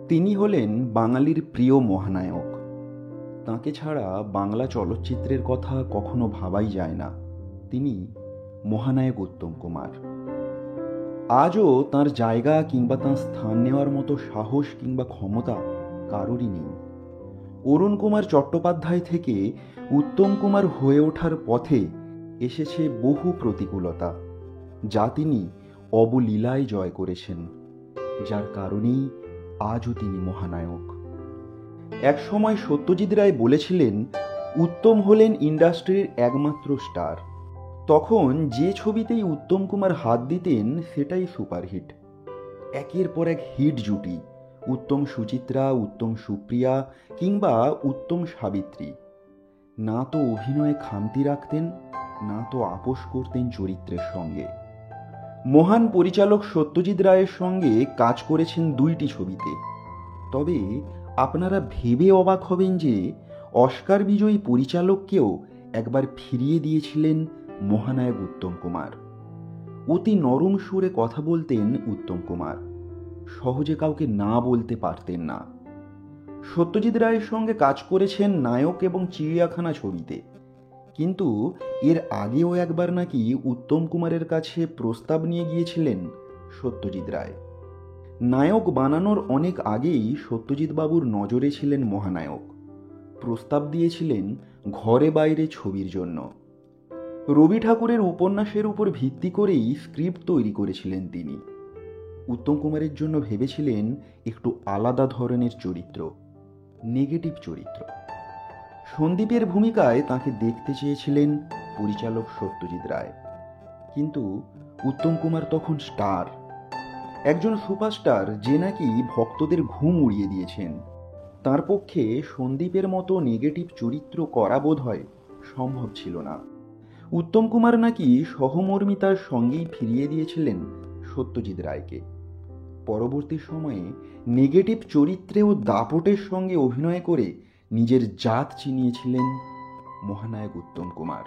তিনি হলেন বাঙালির প্রিয় মহানায়ক। তাঁকে ছাড়া বাংলা চলচ্চিত্রের কথা কখনো ভাবাই যায় না। তিনি মহানায়ক উত্তম কুমার। আজও তাঁর জায়গা কিংবা তাঁর স্থান নেওয়ার মতো সাহস কিংবা ক্ষমতা কারোরই নেই। অরুণ কুমার চট্টোপাধ্যায় থেকে উত্তম কুমার হয়ে ওঠার পথে এসেছে বহু প্রতিকূলতা, যা তিনি অবলীলায় জয় করেছেন, যার কারণেই আজও তিনি মহানায়ক। এক সময় সত্যজিৎ রায় বলেছিলেন, উত্তম হলেন ইন্ডাস্ট্রির একমাত্র স্টার। তখন যে ছবিতেই উত্তম কুমার হাত দিতেন সেটাই সুপারহিট। একের পর এক হিট জুটি, উত্তম সুচিত্রা, উত্তম সুপ্রিয়া কিংবা উত্তম সাবিত্রী। না তো অভিনয়ে খামতি রাখতেন, না তো আপোষ করতেন চরিত্রের সঙ্গে। মহান পরিচালক সত্যজিৎ রায়ের সঙ্গে কাজ করেছেন দুইটি ছবিতে। তবে আপনারা ভেবে অবাক হবেন যে অস্কার বিজয়ী পরিচালককেও একবার ফিরিয়ে দিয়েছিলেন মহানায়ক উত্তম কুমার। অতি নরম সুরে কথা বলতেন উত্তম কুমার, সহজে কাউকে না বলতে পারতেন না। সত্যজিৎ রায়ের সঙ্গে কাজ করেছেন নায়ক এবং চিড়িয়াখানা ছবিতে, কিন্তু এর আগেও একবার নাকি উত্তম কুমারের কাছে প্রস্তাব নিয়ে গিয়েছিলেন সত্যজিৎ রায়। নায়ক বানানোর অনেক আগেই সত্যজিৎ বাবুর নজরে ছিলেন মহানায়ক। প্রস্তাব দিয়েছিলেন ঘরে বাইরে ছবির জন্য। রবি ঠাকুরের উপন্যাসের উপর ভিত্তি করেই স্ক্রিপ্ট তৈরি করেছিলেন তিনি। উত্তম কুমারের জন্য ভেবেছিলেন একটু আলাদা ধরনের চরিত্র, নেগেটিভ চরিত্র। সন্দীপের ভূমিকায় তাকে দেখতে চেয়েছিলেন পরিচালক সত্যজিৎ রায়, কিন্তু উত্তম কুমার তখন স্টার, একজন সুপারস্টার যে নাকি ভক্তদের ঘুম উড়িয়ে দিয়েছেন। তার পক্ষে সন্দীপের মতো নেগেটিভ চরিত্র করা বোধহয় সম্ভব ছিল না। উত্তম কুমার নাকি সহমর্মিতার সঙ্গেই ফিরিয়ে দিয়েছিলেন সত্যজিৎ রায়কে। পরবর্তী সময়ে নেগেটিভ চরিত্রেও দাপটের সঙ্গে অভিনয় করে নিজের জাত চিনিয়েছিলেন মহানায়ক উত্তম কুমার।